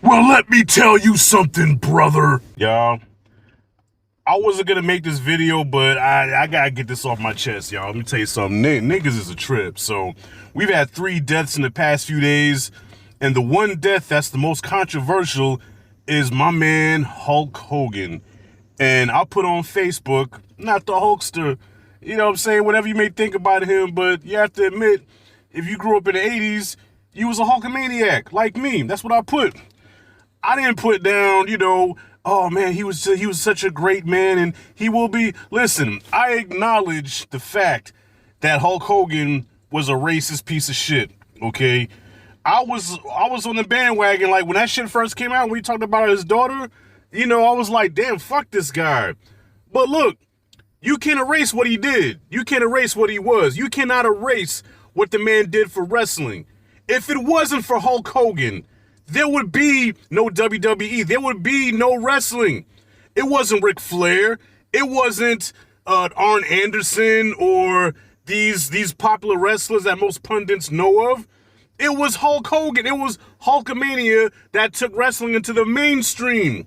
Well, let me tell you something, brother. Y'all, I wasn't gonna make this video, but I gotta get this off my chest, y'all. Let me tell you something. Niggas is a trip. So, we've had 3 deaths in the past few days, and the one death that's the most controversial is my man Hulk Hogan. And I'll put on Facebook, not the Hulkster, you know what I'm saying, whatever you may think about him, but you have to admit, if you grew up in the 80s, you was a Hulkamaniac, like me. That's what I put. I didn't put down, oh man, he was such a great man and he will be. Listen, I acknowledge the fact that Hulk Hogan was a racist piece of shit, okay? I was on the bandwagon, like when that shit first came out, when we talked about his daughter, I was like, damn, fuck this guy. But look, you can't erase what he did. You can't erase what he was. You cannot erase what the man did for wrestling. If it wasn't for Hulk Hogan, there would be no WWE. There would be no wrestling. It wasn't Ric Flair. It wasn't Arn Anderson or these popular wrestlers that most pundits know of. It was Hulk Hogan. It was Hulkamania that took wrestling into the mainstream.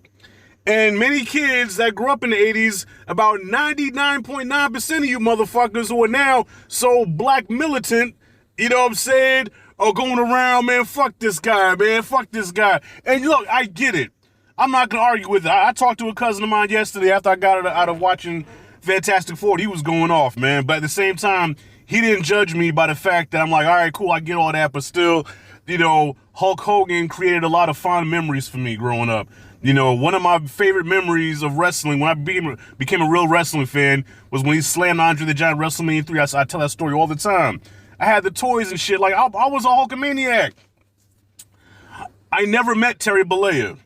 And many kids that grew up in the 80s, about 99.9% of you motherfuckers who are now so black militant, you know what I'm saying, are going around, man, fuck this guy, man, fuck this guy. And look, I get it. I'm not going to argue with it. I talked to a cousin of mine yesterday after I got out of watching Fantastic Four. He was going off, man. But at the same time, he didn't judge me by the fact that I'm like, all right, cool, I get all that. But still, Hulk Hogan created a lot of fond memories for me growing up. One of my favorite memories of wrestling, when I became a real wrestling fan, was when he slammed Andre the Giant WrestleMania 3. I tell that story all the time. I had the toys and shit. Like, I was a Hulkamaniac. I never met Terry Bollea,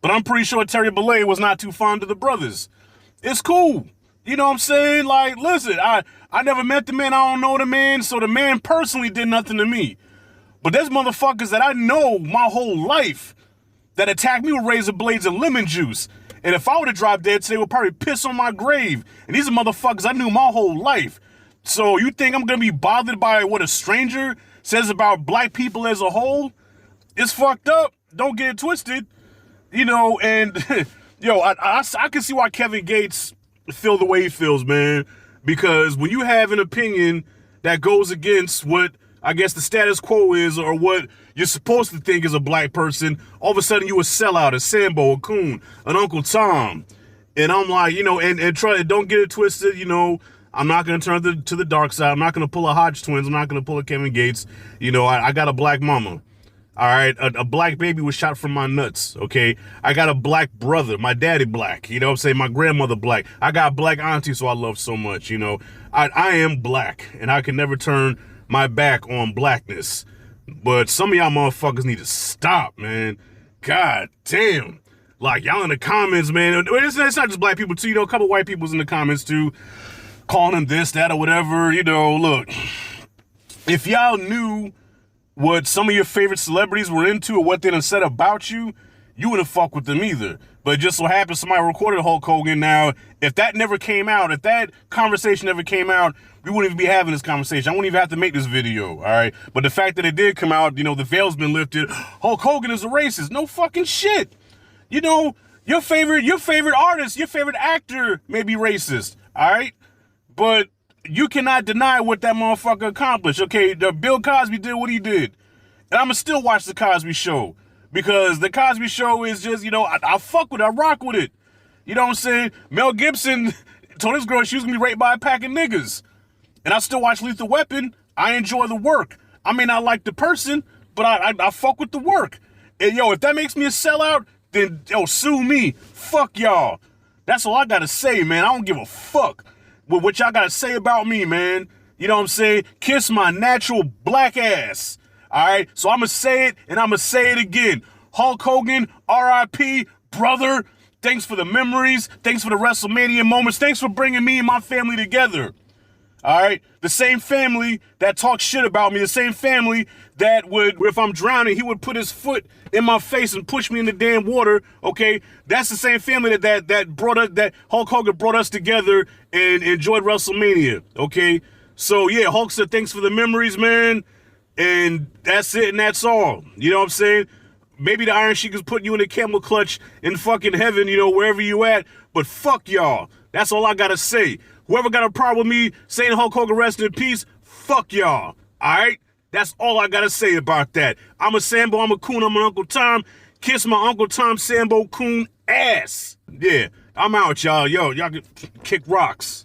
but I'm pretty sure Terry Bollea was not too fond of the brothers. It's cool. You know what I'm saying? Like, listen, I never met the man. I don't know the man, so the man personally did nothing to me. But there's motherfuckers that I know my whole life that attacked me with razor blades and lemon juice. And if I were to drop dead today, they would probably piss on my grave. And these are motherfuckers I knew my whole life. So you think I'm going to be bothered by what a stranger says about black people as a whole? It's fucked up. Don't get it twisted. And, I can see why Kevin Gates feel the way he feels, man. Because when you have an opinion that goes against what I guess the status quo is, or what you're supposed to think is a black person, all of a sudden you a sellout, a Sambo, a Coon, an Uncle Tom. And I'm like, don't get it twisted, I'm not going to turn to the dark side. I'm not going to pull a Hodge twins. I'm not going to pull a Kevin Gates. I got a black mama. All right. A black baby was shot from my nuts. Okay. I got a black brother. My daddy black. You know what I'm saying? My grandmother black. I got a black auntie, so I love so much. I am black, and I can never turn my back on blackness. But some of y'all motherfuckers need to stop, man. God damn. Like, y'all in the comments, man. It's not just black people, too. A couple white people's in the comments, too, calling them this, that, or whatever. Look, if y'all knew what some of your favorite celebrities were into or what they done said about you, you wouldn't fuck with them either. But it just so happens somebody recorded Hulk Hogan. Now, if that never came out, if that conversation never came out, we wouldn't even be having this conversation. I wouldn't even have to make this video, all right? But the fact that it did come out, the veil's been lifted. Hulk Hogan is a racist. No fucking shit. Your favorite artist, your favorite actor may be racist, all right? But you cannot deny what that motherfucker accomplished. Okay, Bill Cosby did what he did. And I'm going to still watch The Cosby Show. Because The Cosby Show is just, I fuck with it. I rock with it. You know what I'm saying? Mel Gibson told his girl she was going to be raped by a pack of niggas. And I still watch Lethal Weapon. I enjoy the work. I may not like the person, but I fuck with the work. And, if that makes me a sellout, then, sue me. Fuck y'all. That's all I got to say, man. I don't give a fuck with what y'all got to say about me, man. You know what I'm saying? Kiss my natural black ass. All right? So I'm going to say it, and I'm going to say it again. Hulk Hogan, R.I.P., brother. Thanks for the memories. Thanks for the WrestleMania moments. Thanks for bringing me and my family together. All right? The same family that talks shit about me. The same family that would, if I'm drowning, he would put his foot in my face and push me in the damn water. Okay? That's the same family that Hulk Hogan brought us together and enjoyed WrestleMania. Okay? So, yeah, Hulk said thanks for the memories, man. And that's it, and that's all. You know what I'm saying? maybe the Iron Sheik is putting you in a camel clutch in fucking heaven, you know, wherever you at. But fuck y'all. That's all I gotta say. Whoever got a problem with me saying Hulk Hogan rest in peace, fuck y'all. All right? That's all I gotta say about that. I'm a Sambo, I'm a coon, I'm an Uncle Tom. Kiss my Uncle Tom Sambo coon ass. Yeah, I'm out, y'all. Yo, y'all can kick rocks.